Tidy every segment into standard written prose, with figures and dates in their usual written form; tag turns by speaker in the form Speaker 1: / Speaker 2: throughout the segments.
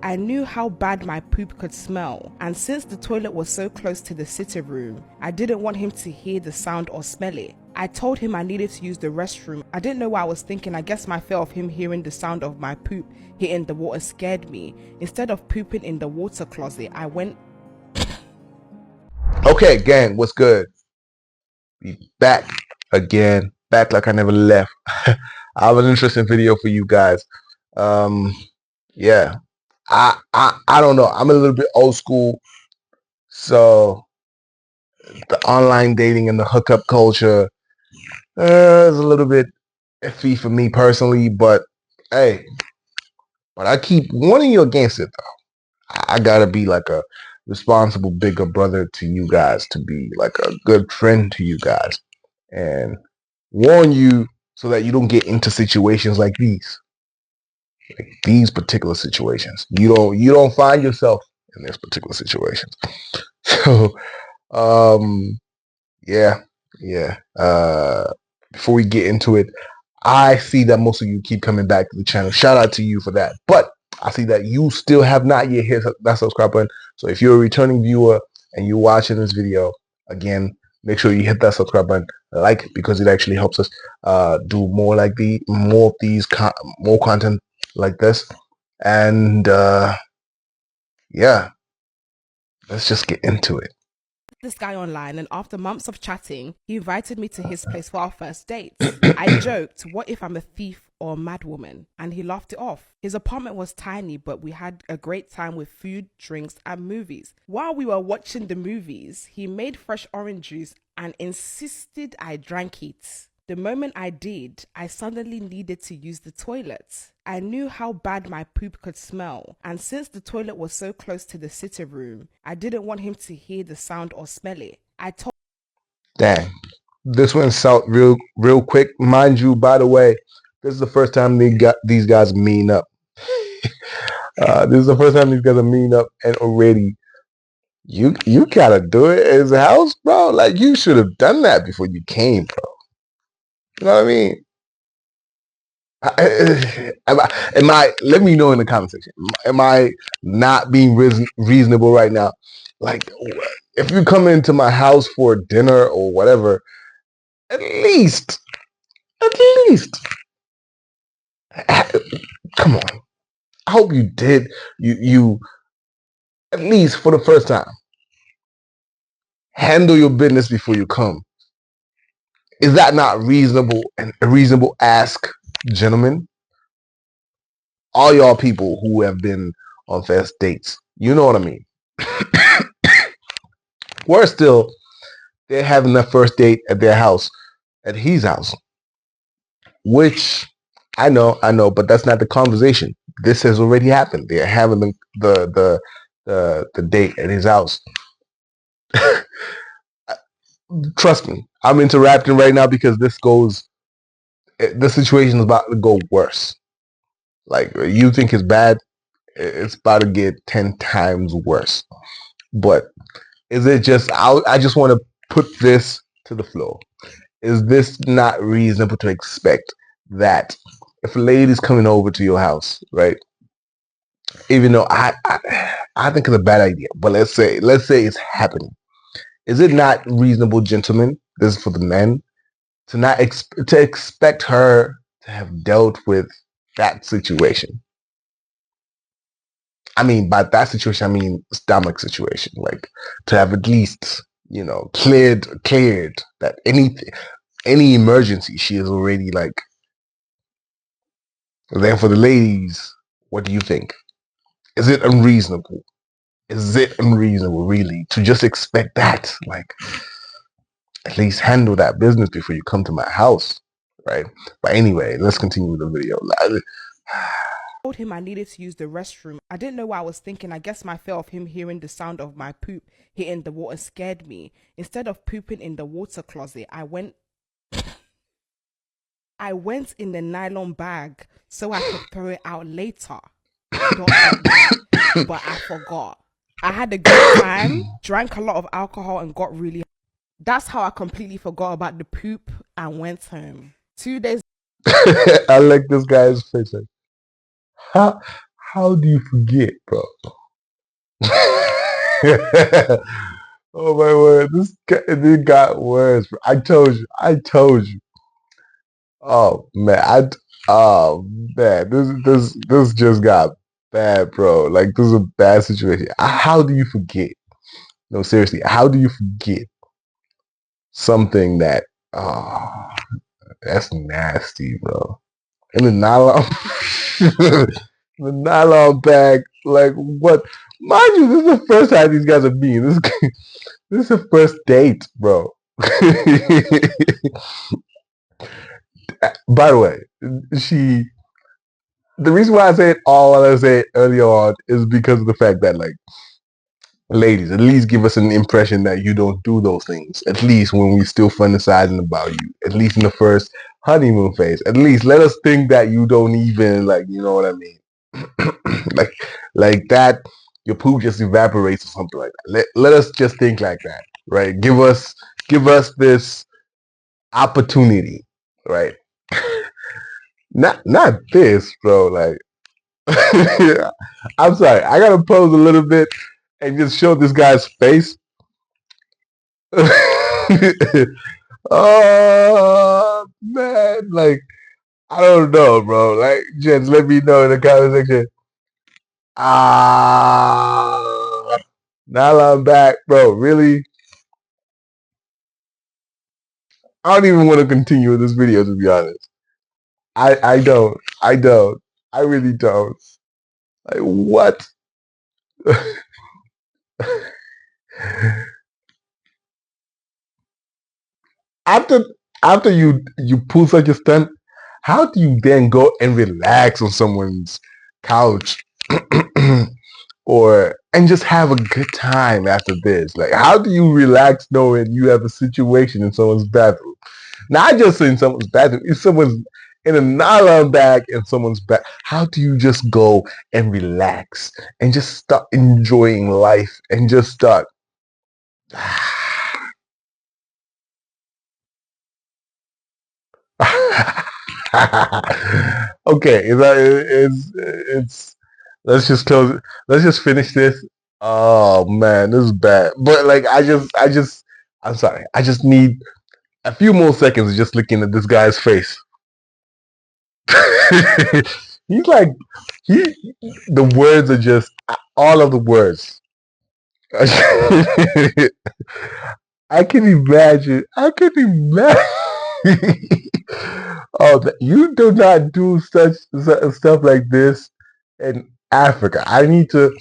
Speaker 1: I knew how bad my poop could smell, and since the toilet was so close to the sitting room, I didn't want him to hear the sound or smell it. I told him I needed to use the restroom. I didn't know what I was thinking. I guess my fear of him hearing the sound of my poop hitting the water scared me. Instead of pooping in the water closet, I went...
Speaker 2: Okay, gang, what's good? Be back again, back like I never left. I have an interesting video for you guys. Yeah, I don't know. I'm a little bit old school, so the online dating and the hookup culture is a little bit iffy for me personally. But hey, but I keep warning you against it though. I gotta be like a responsible bigger brother to you guys, to be like a good friend to you guys, and warn you so that you don't get into situations like these particular situations. You don't find yourself in this particular situations. So yeah, yeah. Before we get into it, I see that most of you keep coming back to the channel. Shout out to you for that. But I see that you still have not yet hit that subscribe button. So if you're a returning viewer and you're watching this video, again, make sure you hit that subscribe button, like, because it actually helps us do more like more content like this. And yeah, let's just get into it.
Speaker 1: This guy online, and after months of chatting, he invited me to his place for our first date. I joked, what if I'm a thief or a madwoman? And he laughed it off. His apartment was tiny, but we had a great time with food, drinks, and movies. While we were watching the movies, he made fresh orange juice and insisted I drank it. The moment I did, I suddenly needed to use the toilet. I knew how bad my poop could smell, and since the toilet was so close to the sitting room, I didn't want him to hear the sound or smell it. I told...
Speaker 2: Dang, this went out real quick. Mind you, by the way, this is the first time these guys meeting up. This is the first time these guys are meeting up, and already you gotta do it at his house, bro. Like, you should have done that before you came, bro. You know what I mean? Let me know in the comment section. Am I not being reasonable right now? Like, if you come into my house for dinner or whatever, at least, come on. I hope you did. You at least for the first time, handle your business before you come. Is that not reasonable and a reasonable ask, gentlemen? All y'all people who have been on first dates, you know what I mean. Worse still, they're having their first date at their house, at his house, which I know, but that's not the conversation. This has already happened. They're having the date at his house. Trust me, I'm interrupting right now because the situation is about to go worse. Like, you think it's bad, it's about to get 10 times worse. But is it just, I just want to put this to the floor. Is this not reasonable to expect that if a lady's coming over to your house, right? Even though I think it's a bad idea, but let's say it's happening. Is it not reasonable, gentlemen? This is for the men, to not to expect her to have dealt with that situation. I mean, by that situation, I mean stomach situation. Like, to have at least, cleared that any emergency, she is already like. Then for the ladies, what do you think? Is it unreasonable? Is it unreasonable, really, to just expect that? Like, at least handle that business before you come to my house, right? But anyway, let's continue with the video.
Speaker 1: Told him I needed to use the restroom. I didn't know what I was thinking. I guess my fear of him hearing the sound of my poop hitting the water scared me. Instead of pooping in the water closet, I went in the nylon bag so I could throw it out later. But I forgot. I had a good time, drank a lot of alcohol, and got really... That's how I completely forgot about the poop and went home. 2 days...
Speaker 2: I like this guy's face. Like, how do you forget, bro? Oh my word, this got worse. Bro. I told you. Oh man, oh man, this just got bad, bro. Like this is a bad situation. How do you forget? No, seriously, how do you forget something that? Oh, that's nasty, bro. In the nylon, the nylon bag. Like what? Mind you, this is the first time these guys are meeting. This is a first date, bro. By the way, she. The reason why I say it all I said early on is because of the fact that, like, ladies, at least give us an impression that you don't do those things. At least when we still fantasizing about you. At least in the first honeymoon phase. At least let us think that you don't even, like, you know what I mean? like like that your poop just evaporates or something like that. Let us just think like that, right? Give us this opportunity, right? Not this, bro. Like I'm sorry, I gotta pose a little bit and just show this guy's face. Oh man, like I don't know, bro. Like, gents, let me know in the comment section. Ah, now I'm back, bro. Really? I don't even want to continue with this video, to be honest. I don't. I don't. I really don't. Like what? after after you pull such a stunt, how do you then go and relax on someone's couch or and just have a good time after this? Like, how do you relax knowing you have a situation in someone's bathroom? Not just in someone's bathroom, if someone's in a nylon bag in someone's back. How do you just go and relax and just start enjoying life and just start? Okay, it's let's just close. Let's just finish this. Oh man, this is bad. But like, I'm sorry. I just need a few more seconds of just looking at this guy's face. He's like he. The words are just all of the words. I can imagine. I can imagine. Oh, you do not do such stuff like this in Africa. I need to.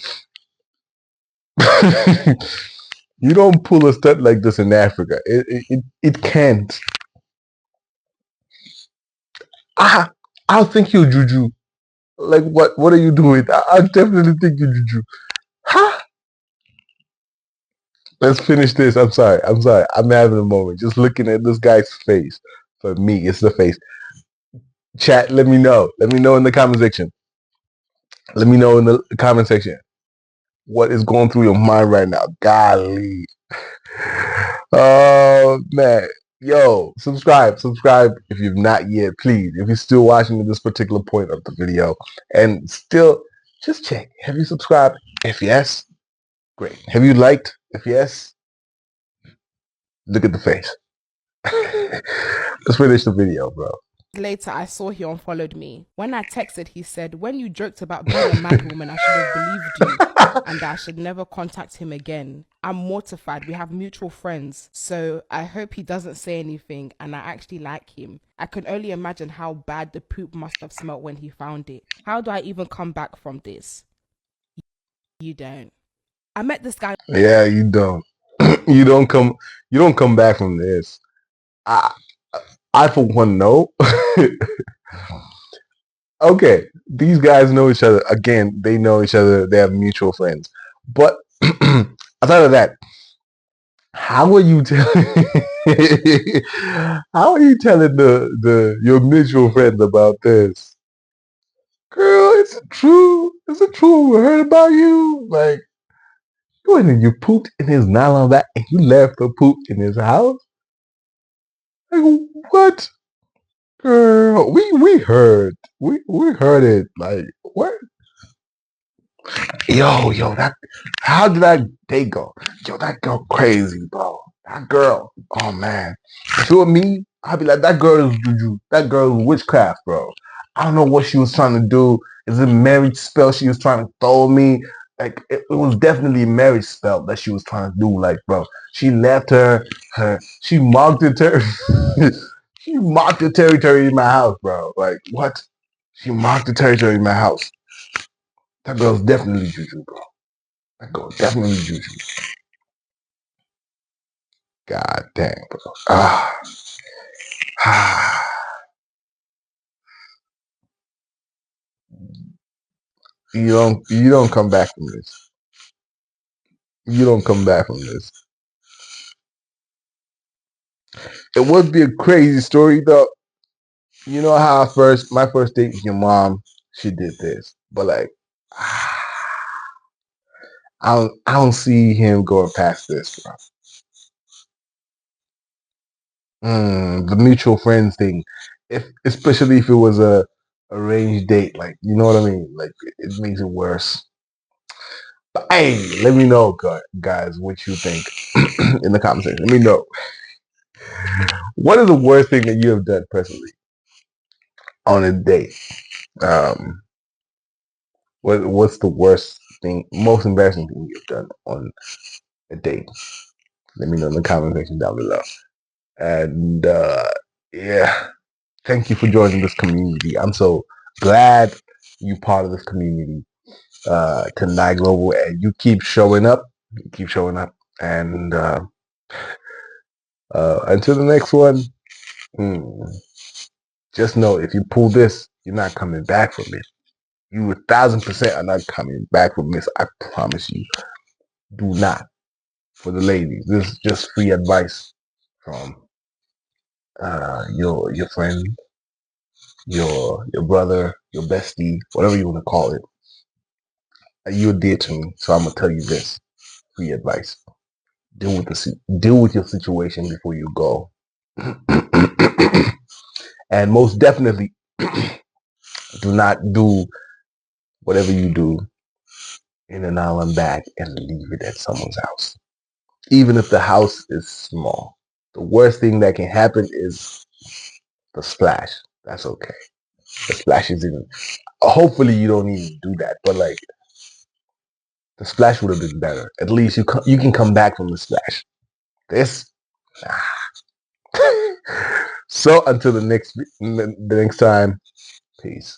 Speaker 2: You don't pull a stunt like this in Africa. It can't. Ah, I'll think you juju. Like what? What are you doing? I'll definitely think you juju. Huh? Let's finish this. I'm sorry. I'm sorry. I'm having a moment. Just looking at this guy's face. For me, it's the face. Chat, let me know. Let me know in the comment section. Let me know in the comment section what is going through your mind right now. Golly. Oh man. Yo, subscribe if you've not yet, please. If you're still watching at this particular point of the video and still just check. Have you subscribed? If yes, great. Have you liked? If yes, look at the face. Let's finish the video, bro.
Speaker 1: Later, I saw he unfollowed me. When I texted, he said, when you joked about being a mad woman, I should have believed you and that I should never contact him again. I'm mortified. We have mutual friends. So I hope he doesn't say anything and I actually like him. I can only imagine how bad the poop must have smelt when he found it. How do I even come back from this? You don't. I met this guy.
Speaker 2: Yeah, you don't. You don't come back from this. I I for one know. Okay, these guys know each other. Again, they know each other. They have mutual friends. But outside of that, how are you telling? How are you telling the your mutual friends about this? Girl, it's true. Is it true? We heard about you. Like you went and you pooped in his nylon bag and you left the poop in his house. Like what? Girl, we heard. We heard it. Like what? Yo, that how did that day go? Yo, that girl crazy, bro. That girl, oh man. If it were me, I'd be like, that girl is juju. That girl is witchcraft, bro. I don't know what she was trying to do. Is it a marriage spell she was trying to throw me? Like it was definitely a marriage spell that she was trying to do. Like, bro, she left she marked the she marked the territory in my house, bro. Like what? She marked the territory in my house. That girl's definitely juju, bro. That girl definitely juju. God dang, bro. You don't come back from this. You don't come back from this. It would be a crazy story though. You know how my first date with your mom, she did this. But like I don't see him going past this, bro. The mutual friends thing. If especially if it was a arranged date, like you know what I mean? Like it makes it worse. But hey, let me know, guys, what you think in the comment section. Let me know. What is the worst thing that you have done personally on a date? Um, what's the worst thing, most embarrassing thing you've done on a date? Let me know in the comment section down below. And yeah, thank you for joining this community. I'm so glad you part of this community, Tonight Global, and you keep showing up. You keep showing up, and until the next one. Just know if you pull this, you're not coming back from it. You 1,000% are not coming back from this. I promise you. Do not. For the ladies, this is just free advice from your friend, your brother, your bestie, whatever you want to call it. You're dear to me, so I'm gonna tell you this free advice. Deal with your situation before you go, and most definitely, do not do whatever you do in an island bag and leave it at someone's house. Even if the house is small. The worst thing that can happen is the splash. That's okay. The splash is even. Hopefully, you don't even do that. But like, the splash would have been better. At least you can come back from the splash. This. So until the next time, peace.